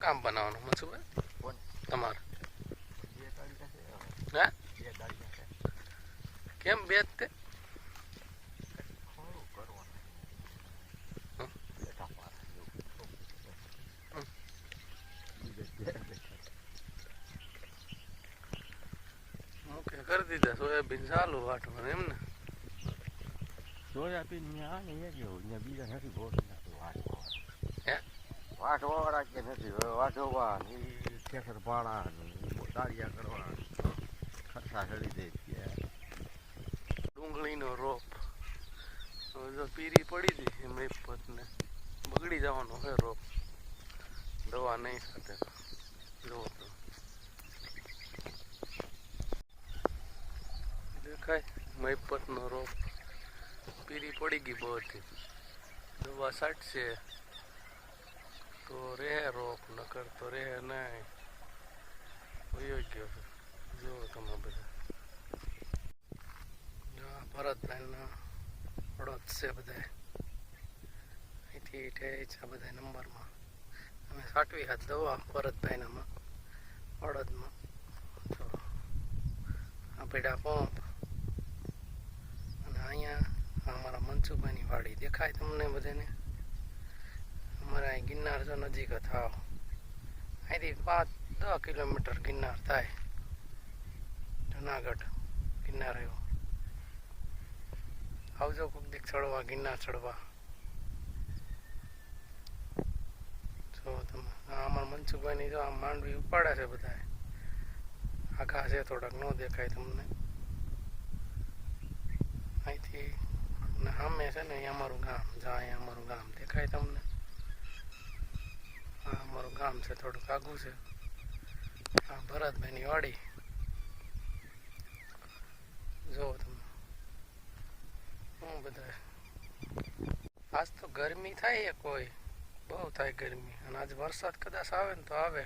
કામ બનાવવાનું મનસુભાઈ તમારે હે કેમ બે તે મૂકે કરી દીધા સોયાબીન ચાલુ વાટવાનું એમ ને સોયાબીન આ ને એ જેવું બીજા નથી બહુ હે વાટવાવાળા કે નથી વાટવા ખેતર પાડા તાળિયા કરવા ખર્ચા ચડી દે છે ડુંગળીનો રોપ હવે જો પીરી પડી હતી એમ પતને બગડી જવાનો છે રોપ દવા નહીં સાથે જો તો દેખાય મહીપતનો રોપ પીરી પડી ગઈ બધી દવા છાંટશે તો રે રોપ નકર તો રે નહીં વયો ગયો છે જો તમે બધા ભરતભાઈના અડદ છે બધા અહીંથી ઠે છે બધા નંબરમાં અમે સાટવી હાથ દવા ભરતભાઈનામાં અડદમાં જો આ પેડા પંપ અને અહીંયા અમારા મનસુભાઈની વાડી દેખાય તમને બધાને અમારા અહીં ગિરનાર જો નજીક થાવ અહીંથી 5-10 કિલોમીટર ગિરનાર થાય જુનાગઢ ગિરનાર આવ્યો આવજો કોઈક દીક ચડવા ગિરનાર ચડવા જો તમે અમારા મનસુભાઈની જો આમ માંડવી ઉપાડે છે બધા આખા છે થોડાક ન દેખાય તમને અહીંથી સામે છે ને અહીં અમારું ગામ જા અહીંયા અમારું ગામ દેખાય તમને હા અમારું ગામ છે થોડુંક આઘું છે હા ભરતભાઈની વાડી જો તમે હું બધા આજ તો ગરમી થાય કોઈ બહુ થાય ગરમી અને આજ વરસાદ કદાચ આવે ને તો આવે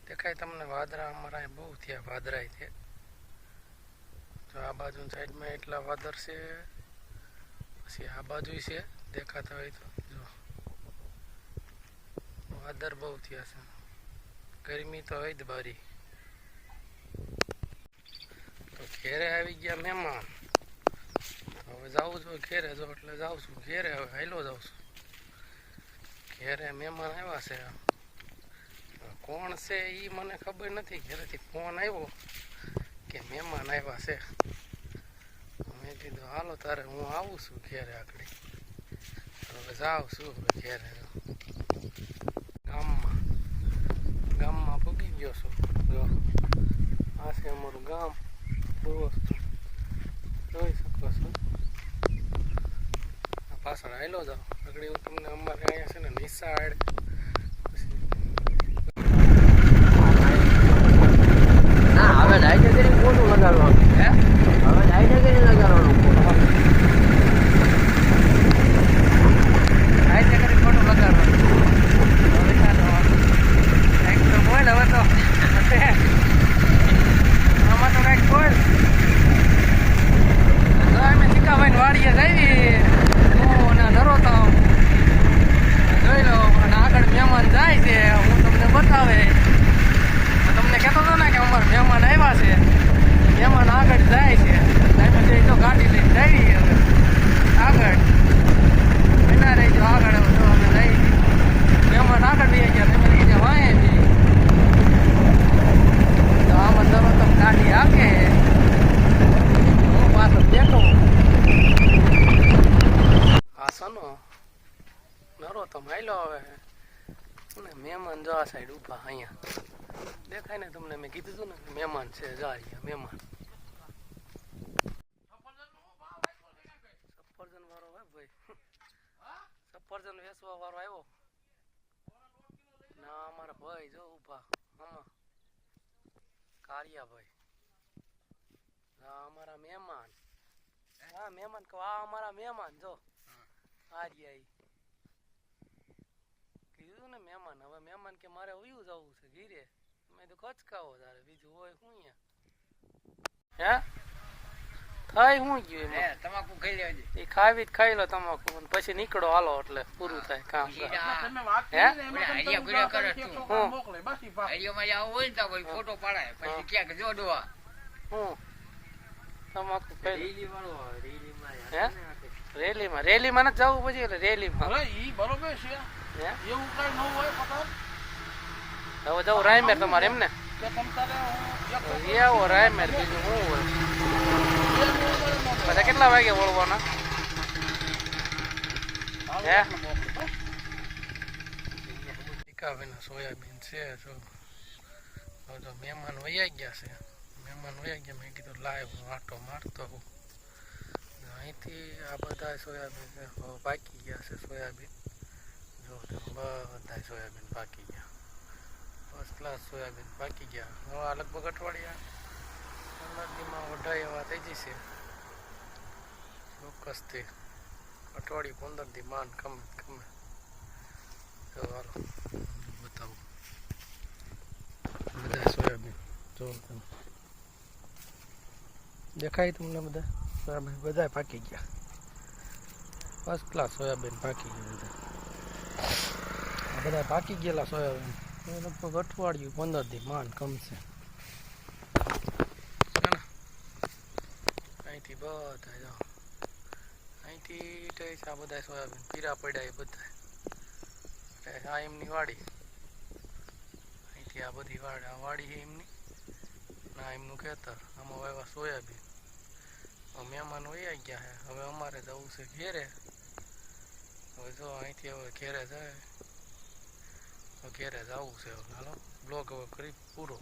દેખાય તમને વાદળા અમારા અહીં બહુ થયા વાદળાય છે જો આ બાજુ સાઈડમાં એટલા વાદળ છે પછી આ બાજુ છે દેખાતા હોય તો જો વાદળ બહુ થયા છે ગરમી તો હોય જ બારી તો ઘેરે આવી ગયા મહેમાન હવે જાઉં છું ઘેરે જો એટલે જાઉં છું ઘેરે હવે હાલો જાઉં છું ઘેરે મહેમાન આવ્યા છે કોણ છે એ મને ખબર નથી ઘેરેથી ફોન આવ્યો કે મહેમાન આવ્યા છે મેં કીધું હાલો તારે હું આવું છું ઘેરે આગળ હવે જાઉં છું ઘેરે ગામમાં પૂગી ગયો છું જો આ છે અમારું ગામ બહુ વસ્તુ જોઈ શકો છો પાછળ હાલો જાઓ આગળ હું તમને અમારે અહીંયા છે ને નિશાળ ના હવે લાઈટ કરી ફોટો લગાડવાનું હે હવે લાઈટ કરી લગાડવાનું લાઈટ કરી ફોટો લગાડવાનો હવે ચાલો લાઈટ તો બોલ હવે તો આમાં તો લાઈટ બોલ તો અમે ચીકાભાઈ વાડીએ જઈએ હું નરોતો જોઈ લો અને આગળ મહેમાન જાય છે હું તમને બતાવે તમને કહેતો હતો ને કે અમારા મહેમાન આવ્યા છે મહેમાન આગળ જાય છે અમે જઈ તો ગાડી લઈને જઈએ હવે આગળ એના રહીજો આગળ હવે તો અમે જઈએ મહેમાન આગળ લઈ ગયા તમે લઈને વાંચે જઈએ તો આમાં ધરો તમે ગાડી આપે હું પાછો બેઠો આ સનો નરો તો માયલો હવે ને મહેમાન જો આ સાઈડ ઊભા અહીંયા દેખાય ને તમને મેં કીધું હતું ને મહેમાન છે જા અહીંયા મહેમાન સફરજન વાળો હે ભાઈ સફરજન વેચવા વાળો આવ્યો ના અમારા ભાઈ જો ઊભા આમાં કાળિયાભાઈ હા અમારા મહેમાન હા મહેમાન કહો આ અમારા મહેમાન જો આર્યા કીધું ને મહેમાન હવે મહેમાન કે મારે વયું જવું છે ઘીરે મેં તો કચકાવો તારે બીજું હોય શું અહીંયા હે થાય હું ગયું હે એમાં તમાકુ ખાઈ લેજે એ ખાવી જ ખાઈ લો તમાકુ અને પછી નીકળો હાલો એટલે પૂરું થાય કામ હે હરિયા ગુરિયા કરે તું હું હરિયોમાં આવું હોય ને તો કોઈ ફોટો પાડાય પછી ક્યાંક જોડવા હું તમાકુ ખાઈ હે રેલીમાં નથી જવું પછી એટલે રેલીમાં બરોબર છે હે એવું કઈ ન હોય પતા હવે જવું રાયમેર તમારે એમ ને કે તમ તારે હું આવો રાયમેર બીજું શું હોય બધા કેટલા વાગે વળવાના હે ટીકાવીના સોયાબીન છે તો મહેમાન વૈયા ગયા છે મેં કીધું લાઈવ હું આટો મારતો હું અહીંથી આ બધા સોયાબીન છે પાકી ગયા છે સોયાબીન જો બધા સોયાબીન પાકી ગયા ફર્સ્ટ ક્લાસ સોયાબીન પાકી ગયા હવે આ લગભગ અઠવાડિયા 15 દીમાં વઢાઈ એવા થઈ જશે ચોક્કસથી અઠવાડિયું 15 દી માંડ ગમે જો હાલો બતાવું બધા સોયાબીન જો તમે દેખાય તમને બધા સોયાબીન બધા પાકી ગયા ફર્સ્ટ ક્લાસ સોયાબીન પાકી ગયા બધા પાકી ગયેલા સોયાબીન લગભગ અઠવાડિયું 15 દી માંડ ગમશે અહીંથી બધા જો અહીંથી આ બધા સોયાબીન પીરા પડ્યા એ બધા આ એમની વાડી અહીંથી આ બધી વાડી છે એમની ના એમનું ખેતર આમાં વાવ્યા સોયાબીન મહેમાન વૈયા ગયા છે હવે અમારે જવું છે ઘેરે હવે જો અહીંથી હવે ઘેરે જાય ઘેરે જવું છે હાલો બ્લોગ હવે કરી પૂરો